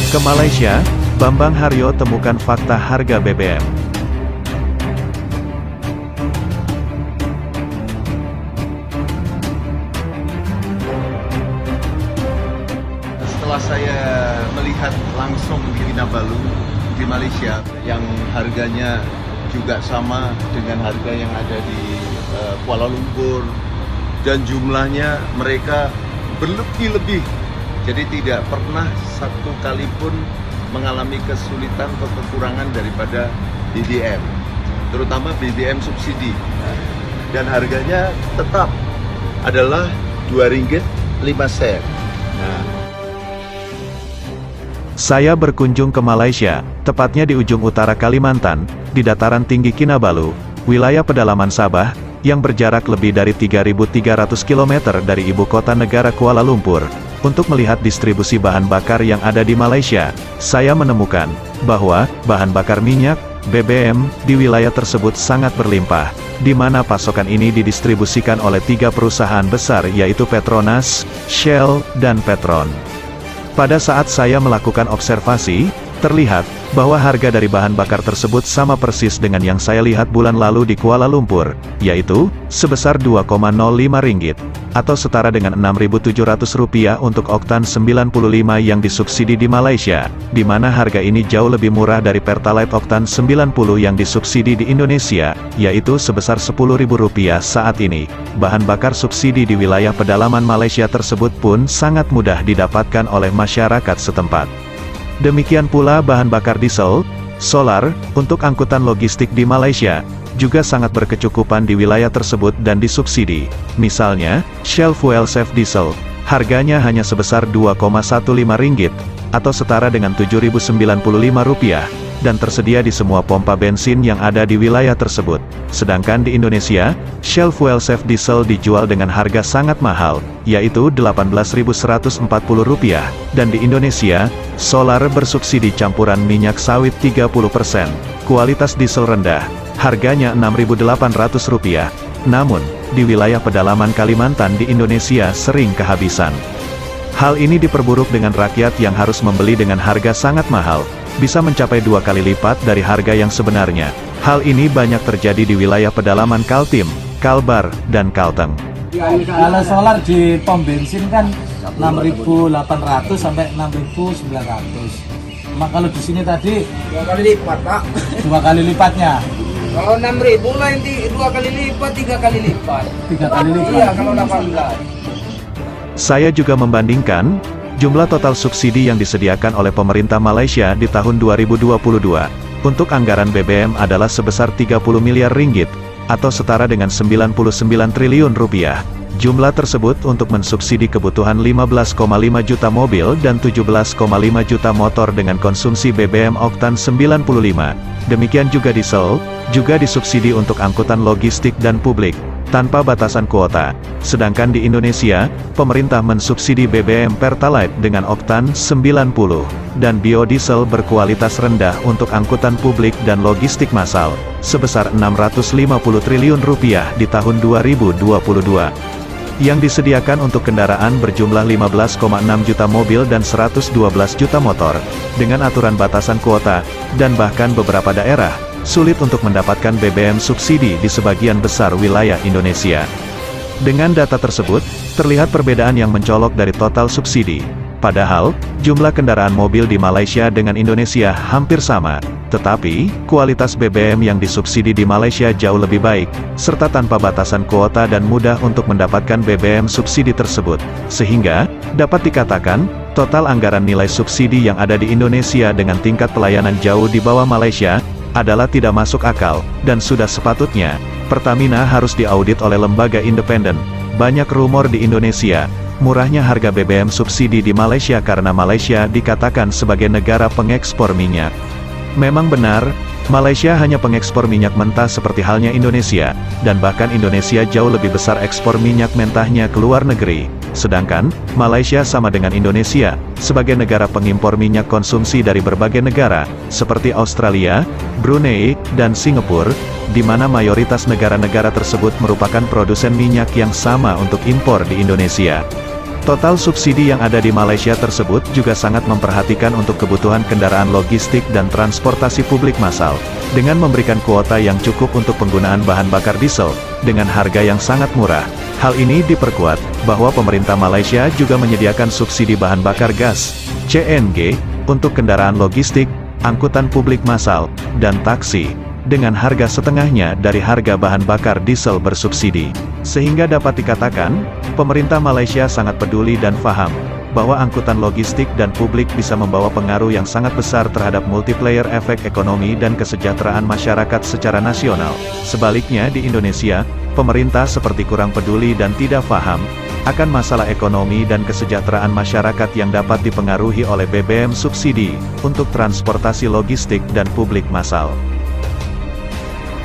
Ke Malaysia, Bambang Haryo temukan fakta harga BBM. Setelah saya melihat langsung di Kinabalu di Malaysia yang harganya juga sama dengan harga yang ada di Kuala Lumpur dan jumlahnya mereka berlebih-lebih, jadi tidak pernah satu kali pun mengalami kesulitan atau kekurangan daripada BBM, terutama BBM subsidi, dan harganya tetap adalah RM2.05. Saya berkunjung ke Malaysia, tepatnya di ujung utara Kalimantan, di dataran tinggi Kinabalu, wilayah pedalaman Sabah, yang berjarak lebih dari 3.300 km dari ibu kota negara Kuala Lumpur. Untuk melihat distribusi bahan bakar yang ada di Malaysia, saya menemukan bahwa bahan bakar minyak, BBM, di wilayah tersebut sangat berlimpah, di mana pasokan ini didistribusikan oleh 3 perusahaan besar yaitu Petronas, Shell, dan Petron. Pada saat saya melakukan observasi, terlihat bahwa harga dari bahan bakar tersebut sama persis dengan yang saya lihat bulan lalu di Kuala Lumpur, yaitu sebesar Rp2,05, atau setara dengan Rp6.700 untuk oktan 95 yang disubsidi di Malaysia, di mana harga ini jauh lebih murah dari Pertalite oktan 90 yang disubsidi di Indonesia, yaitu sebesar Rp10.000 saat ini. Bahan bakar subsidi di wilayah pedalaman Malaysia tersebut pun sangat mudah didapatkan oleh masyarakat setempat. Demikian pula bahan bakar diesel, solar, untuk angkutan logistik di Malaysia, juga sangat berkecukupan di wilayah tersebut dan disubsidi. Misalnya, Shell Fuel Safe Diesel, harganya hanya sebesar Rp2,15, atau setara dengan Rp7.095, dan tersedia di semua pompa bensin yang ada di wilayah tersebut. Sedangkan di Indonesia, Shell Fuel Safe Diesel dijual dengan harga sangat mahal, yaitu Rp18.140, dan di Indonesia, solar bersubsidi campuran minyak sawit 30%, kualitas diesel rendah, harganya Rp6.800, namun, di wilayah pedalaman Kalimantan di Indonesia sering kehabisan. Hal ini diperburuk dengan rakyat yang harus membeli dengan harga sangat mahal, bisa mencapai 2 kali lipat dari harga yang sebenarnya. Hal ini banyak terjadi di wilayah pedalaman Kaltim, Kalbar, dan Kalteng. Kalau solar di pom bensin kan 6.800 sampai 6.900. Kalau di sini tadi 2 kali lipat, Pak. 2 kali lipatnya. Kalau 6.000 nanti 2 kali lipat, 3 kali lipat. 3 kali lipat. Iya, kalau 18. Saya juga membandingkan jumlah total subsidi yang disediakan oleh pemerintah Malaysia di tahun 2022 untuk anggaran BBM adalah sebesar Rp30 miliar, atau setara dengan Rp99 triliun. Jumlah tersebut untuk mensubsidi kebutuhan 15,5 juta mobil dan 17,5 juta motor dengan konsumsi BBM oktan 95. Demikian juga diesel, juga disubsidi untuk angkutan logistik dan publik, tanpa batasan kuota. Sedangkan di Indonesia, pemerintah mensubsidi BBM Pertalite dengan oktan 90, dan biodiesel berkualitas rendah untuk angkutan publik dan logistik massal, sebesar Rp650 triliun di tahun 2022. Yang disediakan untuk kendaraan berjumlah 15,6 juta mobil dan 112 juta motor, dengan aturan batasan kuota, dan bahkan beberapa daerah sulit untuk mendapatkan BBM subsidi di sebagian besar wilayah Indonesia. Dengan data tersebut, terlihat perbedaan yang mencolok dari total subsidi. Padahal, jumlah kendaraan mobil di Malaysia dengan Indonesia hampir sama, tetapi, kualitas BBM yang disubsidi di Malaysia jauh lebih baik, serta tanpa batasan kuota dan mudah untuk mendapatkan BBM subsidi tersebut. Sehingga, dapat dikatakan, total anggaran nilai subsidi yang ada di Indonesia dengan tingkat pelayanan jauh di bawah Malaysia, adalah tidak masuk akal, dan sudah sepatutnya, Pertamina harus diaudit oleh lembaga independen. Banyak rumor di Indonesia, murahnya harga BBM subsidi di Malaysia karena Malaysia dikatakan sebagai negara pengekspor minyak. Memang benar, Malaysia hanya pengekspor minyak mentah seperti halnya Indonesia, dan bahkan Indonesia jauh lebih besar ekspor minyak mentahnya ke luar negeri. Sedangkan, Malaysia sama dengan Indonesia, sebagai negara pengimpor minyak konsumsi dari berbagai negara, seperti Australia, Brunei, dan Singapura, di mana mayoritas negara-negara tersebut merupakan produsen minyak yang sama untuk impor di Indonesia. Total subsidi yang ada di Malaysia tersebut juga sangat memperhatikan untuk kebutuhan kendaraan logistik dan transportasi publik massal, dengan memberikan kuota yang cukup untuk penggunaan bahan bakar diesel, dengan harga yang sangat murah. Hal ini diperkuat, bahwa pemerintah Malaysia juga menyediakan subsidi bahan bakar gas, CNG, untuk kendaraan logistik, angkutan publik massal, dan taksi, dengan harga setengahnya dari harga bahan bakar diesel bersubsidi. Sehingga dapat dikatakan, pemerintah Malaysia sangat peduli dan paham, bahwa angkutan logistik dan publik bisa membawa pengaruh yang sangat besar terhadap multiplier efek ekonomi dan kesejahteraan masyarakat secara nasional. Sebaliknya di Indonesia, pemerintah seperti kurang peduli dan tidak paham, akan masalah ekonomi dan kesejahteraan masyarakat yang dapat dipengaruhi oleh BBM subsidi, untuk transportasi logistik dan publik massal.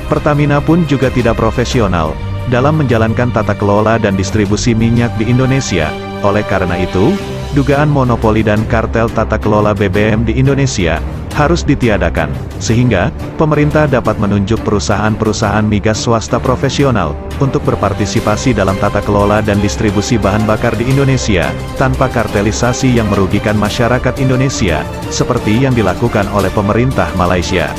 Pertamina pun juga tidak profesional dalam menjalankan tata kelola dan distribusi minyak di Indonesia. Oleh karena itu, dugaan monopoli dan kartel tata kelola BBM di Indonesia harus ditiadakan, sehingga pemerintah dapat menunjuk perusahaan-perusahaan migas swasta profesional untuk berpartisipasi dalam tata kelola dan distribusi bahan bakar di Indonesia, tanpa kartelisasi yang merugikan masyarakat Indonesia, seperti yang dilakukan oleh pemerintah Malaysia.